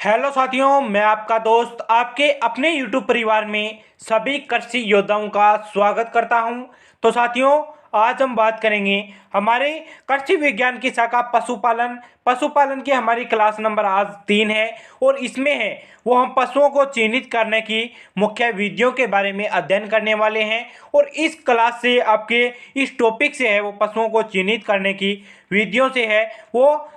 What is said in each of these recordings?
Hello साथियों, मैं आपका दोस्त आपके अपने YouTube परिवार में सभी कृषि योद्धाओं का स्वागत करता हूं। तो साथियों, आज हम बात करेंगे हमारे कृषि विज्ञान की शाखा पशुपालन पशुपालन की हमारी क्लास नंबर आज 3 है। और इसमें है वो हम पशुओं को चिन्हित करने की मुख्य विधियों के बारे में अध्ययन करने वाले हैं। और इस क्लास से आपके इस टॉपिक से है वो पशुओं को चिन्हित करने की विधियों से है वो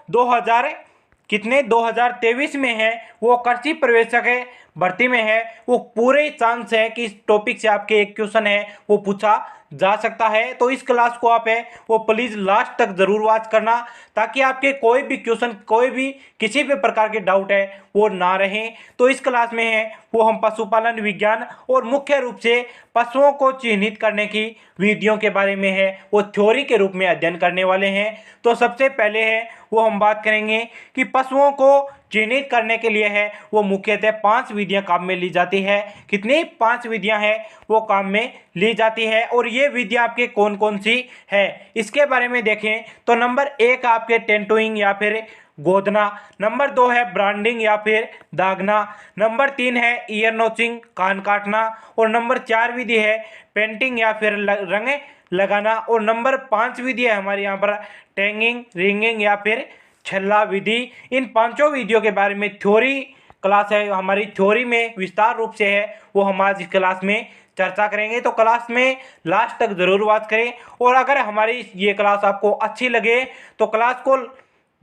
2023 में है वो कृषि प्रवेशक है भर्ती में है। वो पूरे चांस है कि इस टॉपिक से आपके एक क्वेश्चन है वो पूछा जा सकता है। तो इस क्लास को आप है वो प्लीज लास्ट तक जरूर वॉच करना, ताकि आपके कोई भी क्वेश्चन कोई भी किसी भी प्रकार के डाउट है वो ना रहे। तो इस क्लास में है वो हम पशुपालन विज्ञान और मुख्य रूप से पशुओं को चिन्हित करने की विधियों के बारे में है वो थ्योरी के रूप में अध्ययन करने वाले हैं। तो सबसे पहले है वो हम बात करेंगे कि पशुओं को चिन्हित करने के लिए है वो मुख्यतः 5 विधियां काम में ली जाती है। कितनी 5 विधियां हैं वो काम में ली जाती है। और ये विधियां आपके कौन कौन सी है इसके बारे में देखें तो नंबर 1 आपके टेंटोइंग या फिर गोदना, नंबर 2 है ब्रांडिंग या फिर दागना, नंबर 3 है ईयर नोचिंग कान काटना, और नंबर 4 विधि है पेंटिंग या फिर रंग लगाना, और नंबर 5 विधि है हमारे यहाँ पर टैंगिंग रिंगिंग या फिर छल्ला विधि। इन पांचों विधियों के बारे में थ्योरी क्लास है हमारी, थ्योरी में विस्तार रूप से है वो हम आज इस क्लास में चर्चा करेंगे। तो क्लास में लास्ट तक जरूर बात करें। और अगर हमारी ये क्लास आपको अच्छी लगे तो क्लास को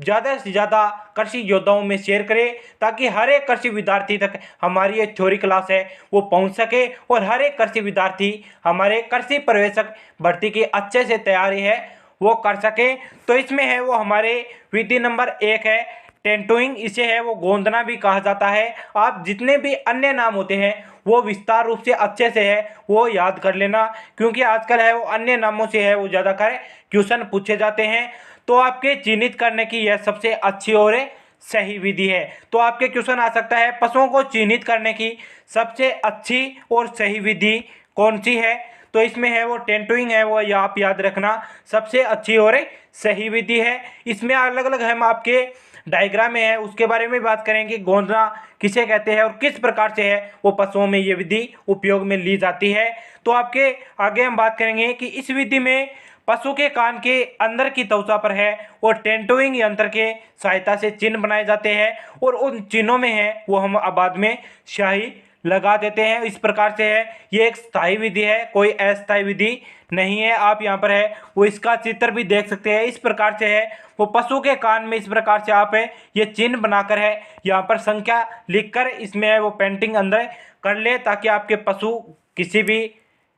ज़्यादा से ज़्यादा कृषि योद्धाओं में शेयर करें, ताकि हर एक कृषि विद्यार्थी तक हमारी ये थ्योरी क्लास है वो पहुंच सके और हर एक कृषि विद्यार्थी हमारे कृषि प्रवेशक भर्ती की अच्छे से तैयारी है वो कर सके। तो इसमें है वो हमारे विधि नंबर 1 है टेंटोइंग, इसे है वो गोंदना भी कहा जाता है। आप जितने भी अन्य नाम होते हैं वो विस्तार रूप से अच्छे से है वो याद कर लेना, क्योंकि आजकल है वो अन्य नामों से है वो ज़्यादातर क्वेश्चन पूछे जाते हैं। तो आपके चिन्हित करने की यह सबसे अच्छी और सही विधि है। तो आपके क्वेश्चन आ सकता है पशुओं को चिन्हित करने की सबसे अच्छी और सही विधि कौन सी है। तो इसमें है वो टेंटोइंग है वो या आप याद रखना सबसे अच्छी और सही विधि है। इसमें अलग अलग हम आपके डायग्राम में है उसके बारे में बात करेंगे, गोंदना किसे कहते हैं और किस प्रकार से है वो पशुओं में ये विधि उपयोग में ली जाती है। तो आपके आगे हम बात करेंगे कि इस विधि में पशु के कान के अंदर की त्वचा पर है और टेंटोइंग यंत्र के सहायता से चिन्ह बनाए जाते हैं, और उन चिन्हों में है वो हम बाद में स्याही लगा देते हैं। इस प्रकार से है ये एक स्थायी विधि है, कोई अस्थायी विधि नहीं है। आप यहाँ पर है वो इसका चित्र भी देख सकते हैं। इस प्रकार से है वो पशु के कान में इस प्रकार से आप है ये चिन्ह बनाकर है यहाँ पर संख्या लिखकर इसमें है वो पेंटिंग अंदर कर ले, ताकि आपके पशु किसी भी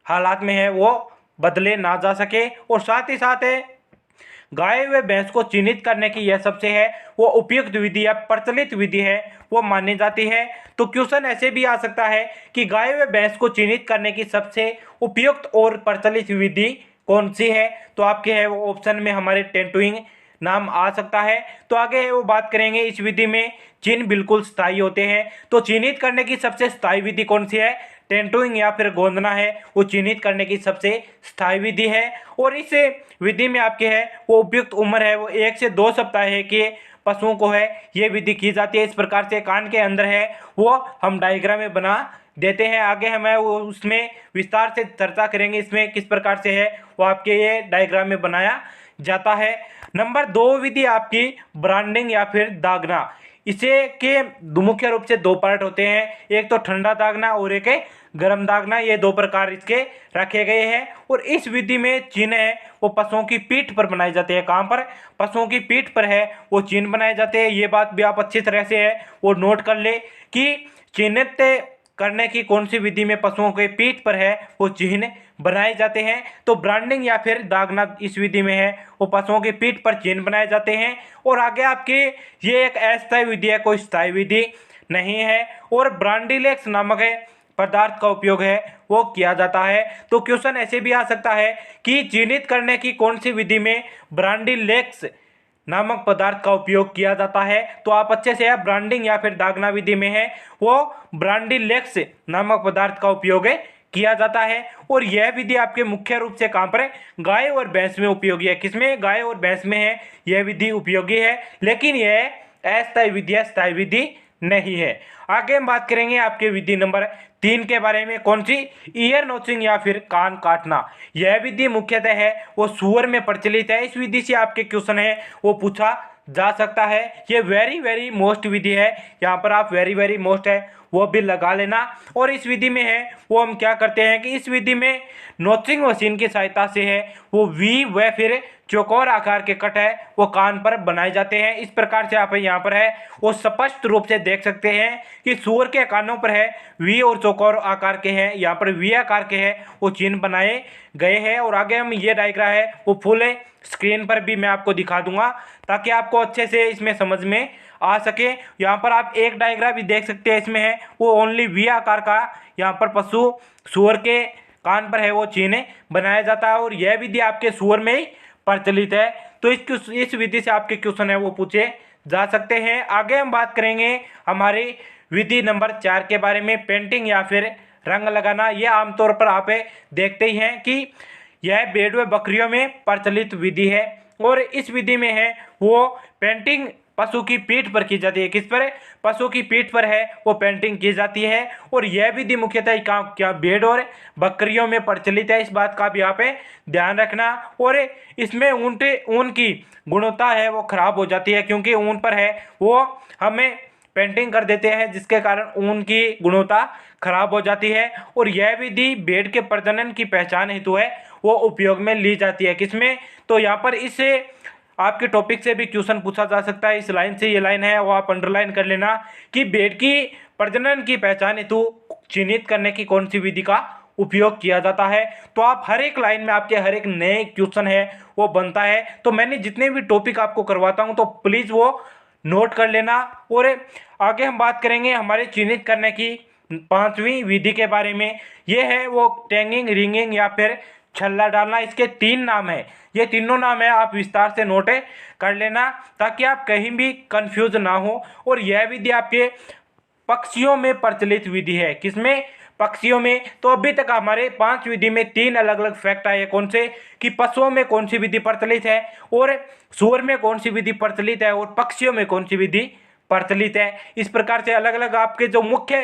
हालात में है वो बदले ना जा सके। और साथ ही साथ है गाय व भैंस को चिन्हित करने की यह सबसे है वो उपयुक्त विधि या प्रचलित विधि है वो मानी जाती है। तो क्वेश्चन ऐसे भी आ सकता है कि गाय व भैंस को चिन्हित करने की सबसे उपयुक्त और प्रचलित विधि कौन सी है। तो आपके है वो ऑप्शन में हमारे टेंटोइंग नाम आ सकता है। तो आगे है वो बात करेंगे इस विधि में चिन्ह बिल्कुल स्थायी होते हैं। तो चिन्हित करने की सबसे स्थायी विधि कौन सी है, टेंटोइंग या फिर गोंदना है वो चिन्हित करने की सबसे स्थायी विधि है। और इस विधि में आपके है वो उपयुक्त उम्र है वो 1 से 2 सप्ताह है कि पशुओं को है ये विधि की जाती है। इस प्रकार से कान के अंदर है वो हम डायग्राम में बना देते हैं। आगे हमें वो उसमें विस्तार से चर्चा करेंगे इसमें किस प्रकार से है वो आपके ये डायग्राम में बनाया जाता है। नंबर 2 विधि आपकी ब्रांडिंग या फिर दागना, इसे के मुख्य रूप से 2 पार्ट होते हैं, एक तो ठंडा दागना और एक है गर्म दागना। ये 2 प्रकार इसके रखे गए हैं। और इस विधि में चिन्ह है वो पशुओं की पीठ पर बनाए जाते हैं। कहाँ पर, पशुओं की पीठ पर है वो चिन्ह बनाए जाते हैं। ये बात भी आप अच्छी तरह से है वो नोट कर ले कि चिन्हित करने की कौन सी विधि में पशुओं के पीठ पर है वो चिन्ह बनाए जाते हैं। तो ब्रांडिंग या फिर दागना इस विधि में है वो पशुओं की पीठ पर चिन्ह बनाए जाते हैं। और आगे आपकी ये एक अस्थायी विधि है, कोई स्थायी विधि नहीं है। और ब्रांडिलेक्स नामक है पदार्थ का उपयोग है वो किया जाता है। तो क्वेश्चन ऐसे भी आ सकता है कि चिन्हित करने की कौन सी विधि में ब्रांडिलेक्स नामक पदार्थ का उपयोग किया जाता है। तो आप अच्छे से है ब्रांडिंग या फिर दागना विधि में है वो ब्रांडिलेक्स नामक पदार्थ का उपयोग है किया जाता है। और यह विधि आपके मुख्य रूप से कहाँ पर है, गाय और भैंस में उपयोगी है। किसमें, गाय और भैंस में है यह विधि उपयोगी है। लेकिन यह अस्थायी विधि है, स्थायी विधि नहीं है। आगे हम बात करेंगे आपके विधि नंबर 3 के बारे में, कौन सी, ईयर नोचिंग या फिर कान काटना। यह विधि मुख्यतः है वो सूअर में प्रचलित है। इस विधि से आपके क्वेश्चन है वो पूछा जा सकता है। ये वेरी वेरी मोस्ट विधि है, यहाँ पर आप वेरी वेरी मोस्ट है वो भी लगा लेना। और इस विधि में है वो हम क्या करते हैं कि इस विधि में नोचिंग मशीन की सहायता से है वो वी व फिर चौकोर आकार के कट है वो कान पर बनाए जाते हैं। इस प्रकार से आप यहाँ पर है वो स्पष्ट रूप से देख सकते हैं कि सूअर के कानों पर है वी और चौकोर आकार के हैं, यहाँ पर वी आकार के हैं वो चिन्ह बनाए गए हैं। और आगे हम ये डायग्राम है वो फुल स्क्रीन पर भी मैं आपको दिखा दूंगा ताकि आपको अच्छे से इसमें समझ में आ सके। यहाँ पर आप एक डायग्राम भी देख सकते हैं, इसमें है वो ओनली वी आकार का यहाँ पर पशु सूअर के कान पर है वो चिन्ह बनाया जाता है और यह विधि आपके सूअर में ही प्रचलित है। तो इस विधि से आपके क्वेश्चन है वो पूछे जा सकते हैं। आगे हम बात करेंगे हमारी विधि नंबर 4 के बारे में, पेंटिंग या फिर रंग लगाना। यह आमतौर पर आप देखते ही हैं कि यह भेड़ व बकरियों में प्रचलित विधि है और इस विधि में है वो पेंटिंग पशु की पीठ पर की जाती है। किस पर, पशु की पीठ पर है वो पेंटिंग की जाती है। और यह विधि मुख्यतः क्या भेड़ और बकरियों में प्रचलित है, इस बात का भी यहाँ पे ध्यान रखना। और इसमें ऊन की गुणवत्ता है वो खराब हो जाती है क्योंकि ऊन पर है वो हमें पेंटिंग कर देते हैं जिसके कारण ऊन की गुणवत्ता खराब हो जाती है। और यह विधि भेड़ के प्रजनन की पहचान हेतु है वो उपयोग में ली जाती है। किसमें, तो यहाँ पर इससे आपके टॉपिक से भी क्वेश्चन पूछा जा सकता है। इस लाइन से, ये लाइन है वो आप अंडरलाइन कर लेना कि भेड़ की प्रजनन की पहचान हेतु चिन्हित करने की कौन सी विधि का उपयोग किया जाता है। तो आप हर एक लाइन में आपके हर एक नए क्वेश्चन है वो बनता है। तो मैंने जितने भी टॉपिक आपको करवाता हूँ तो प्लीज़ वो नोट कर लेना। और आगे हम बात करेंगे हमारे चिन्हित करने की 5वीं विधि के बारे में। ये है वो टैगिंग, रिंगिंग या फिर छल्ला डालना। इसके 3 नाम है, ये तीनों नाम है आप विस्तार से नोट कर लेना ताकि आप कहीं भी कंफ्यूज ना हो। और यह विधि आपके पक्षियों में प्रचलित विधि है। किसमें, पक्षियों में। तो अभी तक हमारे 5 विधि में 3 अलग अलग फैक्ट आए, कौन से, कि पशुओं में कौन सी विधि प्रचलित है और सूअर में कौन सी विधि प्रचलित है और पक्षियों में कौन सी विधि प्रचलित है। इस प्रकार से अलग अलग आपके जो मुख्य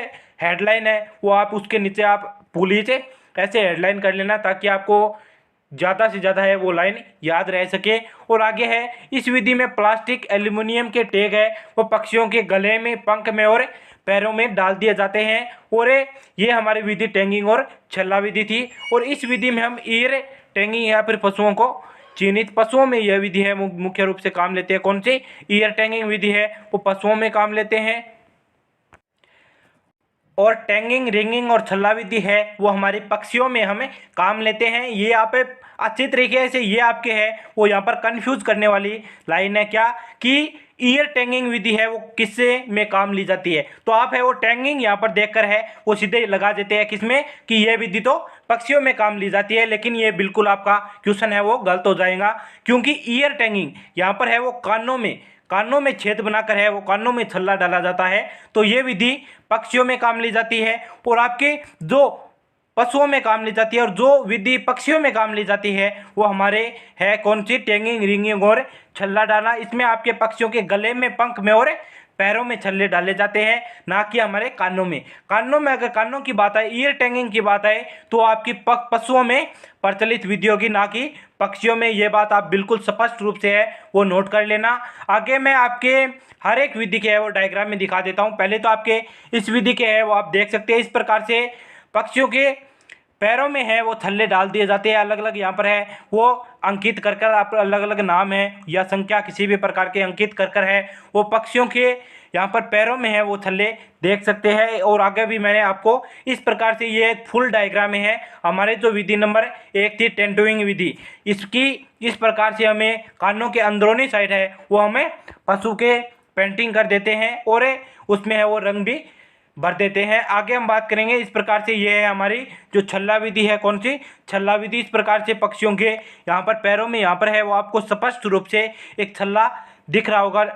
हेडलाइन है वो आप उसके नीचे आप पुलिस ऐसे हेडलाइन कर लेना ताकि आपको ज़्यादा से ज़्यादा है वो लाइन याद रह सके। और आगे है इस विधि में प्लास्टिक एल्यूमिनियम के टैग है वो पक्षियों के गले में, पंख में और पैरों में डाल दिए जाते हैं। और ये हमारी विधि टैगिंग और छल्ला विधि थी। और इस विधि में हम ईयर टैगिंग या फिर पशुओं को चिन्हित, पशुओं में यह विधि है मुख्य रूप से काम लेते हैं। कौन सी, ईयर टैगिंग विधि है वो पशुओं में काम लेते हैं। और टैगिंग, रिंगिंग और छल्ला विधि है वो हमारे पक्षियों में हमें काम लेते हैं। ये आप अच्छी तरीके से ये आपके है वो यहाँ पर कंफ्यूज करने वाली लाइन है क्या, कि ईयर टैगिंग विधि है वो किससे में काम ली जाती है। तो आप है वो टैगिंग यहाँ पर देखकर है वो सीधे लगा देते हैं किसमें, कि ये विधि तो पक्षियों में काम ली जाती है। लेकिन ये बिल्कुल आपका क्वेश्चन है वो गलत हो जाएगा क्योंकि ईयर टैगिंग यहाँ पर है वो कानों में छेद बनाकर है वो कानों में छल्ला डाला जाता है। तो ये विधि पक्षियों में काम ली जाती है। और आपके जो पशुओं में काम ली जाती है और जो विधि पक्षियों में काम ली जाती है वो हमारे है कौन सी, टैगिंग, रिंगिंग और छल्ला डालना। इसमें आपके पक्षियों के गले में, पंख में और पैरों में छल्ले डाले जाते हैं, ना कि हमारे कानों में। अगर कानों की बात आए, ईयर टैगिंग की बात आए तो आपकी पशुओं में प्रचलित विधि होगी, ना कि पक्षियों में। ये बात आप बिल्कुल स्पष्ट रूप से है वो नोट कर लेना। आगे मैं आपके हर एक विधि के है वो डायग्राम में दिखा देता हूँ। पहले तो आपके इस विधि के है वो आप देख सकते हैं। इस प्रकार से पक्षियों के पैरों में है वो थल्ले डाल दिए जाते हैं, अलग अलग यहाँ पर है वो अंकित कर कर, आप अलग अलग नाम है या संख्या किसी भी प्रकार के अंकित कर कर है वो पक्षियों के यहाँ पर पैरों में है वो थल्ले देख सकते हैं। और आगे भी मैंने आपको इस प्रकार से ये फुल डायग्राम में है हमारे जो विधि नंबर 1 थी टेंटोइंग विधि, इसकी इस प्रकार से हमें कानों के अंदरूनी साइड है वो हमें पशु के पेंटिंग कर देते हैं और उसमें है वो रंग भी भर देते हैं। आगे हम बात करेंगे इस प्रकार से, ये है हमारी जो छल्ला विधि है। कौन सी, छल्ला विधि। इस प्रकार से पक्षियों के यहाँ पर पैरों में यहाँ पर है वो आपको स्पष्ट रूप से एक छल्ला दिख रहा होगा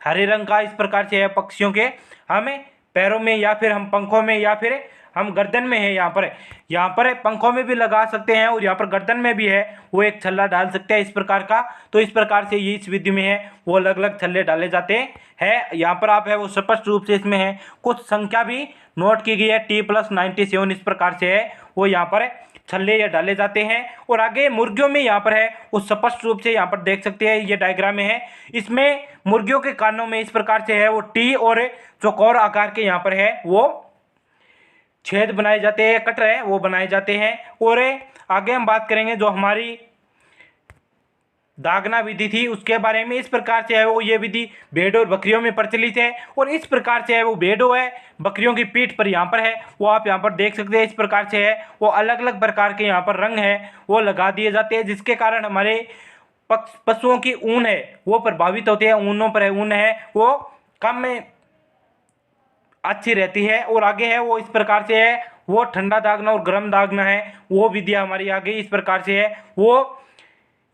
हरे रंग का। इस प्रकार से है पक्षियों के हमें पैरों में या फिर हम पंखों में या फिर हम गर्दन में है, यहाँ पर पंखों में भी लगा सकते हैं और यहाँ पर गर्दन में भी है वो एक छल्ला डाल सकते हैं इस प्रकार का। तो इस प्रकार से ये इस विधि में है वो अलग अलग छल्ले डाले जाते हैं। यहाँ पर आप है वो स्पष्ट रूप से इसमें है कुछ संख्या भी नोट की गई है, T+97 इस प्रकार से है वो यहाँ पर छल्ले ये डाले जाते हैं। और आगे मुर्गियों में यहाँ पर है वो स्पष्ट रूप से यहाँ पर देख सकते हैं, ये डायग्राम में है। इसमें मुर्गियों के कानों में इस प्रकार से है वो टी और चौकोर आकार के यहाँ पर है वो छेद बनाए जाते हैं, कट रहे वो बनाए जाते हैं। और आगे हम बात करेंगे जो हमारी दागना विधि थी उसके बारे में। इस प्रकार से है वो ये विधि भेड़ और बकरियों में प्रचलित है और इस प्रकार से है वो भेड़ों है बकरियों की पीठ पर यहाँ पर है वो आप यहाँ पर देख सकते हैं। इस प्रकार से है वो अलग अलग प्रकार के यहाँ पर रंग है वो लगा दिए जाते हैं, जिसके कारण हमारे पशुओं की ऊन है वो प्रभावित होती है, ऊनों पर है ऊन है वो कम में अच्छी रहती है। और आगे है वो इस प्रकार से है वो ठंडा दागना और गर्म दागना है वो विधि हमारी आगे इस प्रकार से है वो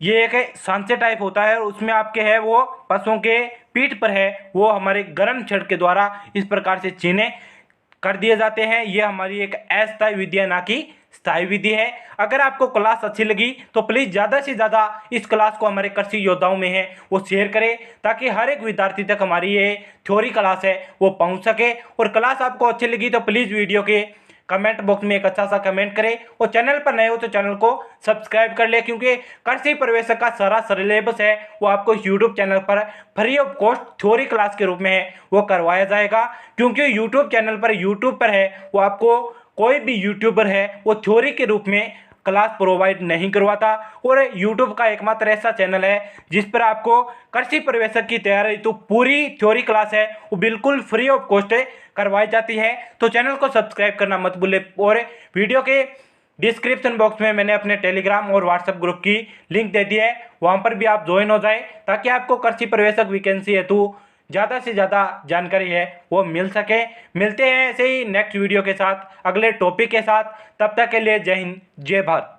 ये एक सांचे टाइप होता है और उसमें आपके है वो पशुओं के पीठ पर है वो हमारे गर्म छड़ के द्वारा इस प्रकार से चीने कर दिए जाते हैं। ये हमारी एक अस्थायी विधि है ना कि स्थायी विधि है। अगर आपको क्लास अच्छी लगी तो प्लीज़ ज़्यादा से ज़्यादा इस क्लास को हमारे कृषि योद्धाओं में है वो शेयर करें ताकि हर एक विद्यार्थी तक हमारी ये थ्योरी क्लास है वो पहुंच सके। और क्लास आपको अच्छी लगी तो प्लीज़ वीडियो के कमेंट बॉक्स में एक अच्छा सा कमेंट करें और चैनल पर नए हो तो चैनल को सब्सक्राइब कर ले, क्योंकि कृषि प्रवेशक का सारा सिलेबस है वो आपको यूट्यूब चैनल पर free of cost theory class के रूप में है वो करवाया जाएगा। क्योंकि यूट्यूब चैनल पर है वो आपको कोई भी यूट्यूबर है वो थ्योरी के रूप में क्लास प्रोवाइड नहीं करवाता और YouTube का एकमात्र ऐसा चैनल है जिस पर आपको कृषि प्रवेशक की तैयारी तो पूरी थ्योरी क्लास है वो बिल्कुल फ्री ऑफ कॉस्ट करवाई जाती है। तो चैनल को सब्सक्राइब करना मत भूलें और वीडियो के डिस्क्रिप्शन बॉक्स में मैंने अपने टेलीग्राम और व्हाट्सएप ग्रुप की लिंक दे दी है, वहाँ पर भी आप ज्वाइन हो जाए ताकि आपको कृषि प्रवेशक वैकेंसी हेतु ज़्यादा से ज़्यादा जानकारी है वो मिल सके। मिलते हैं ऐसे ही नेक्स्ट वीडियो के साथ अगले टॉपिक के साथ, तब तक के लिए जय हिंद जय भारत।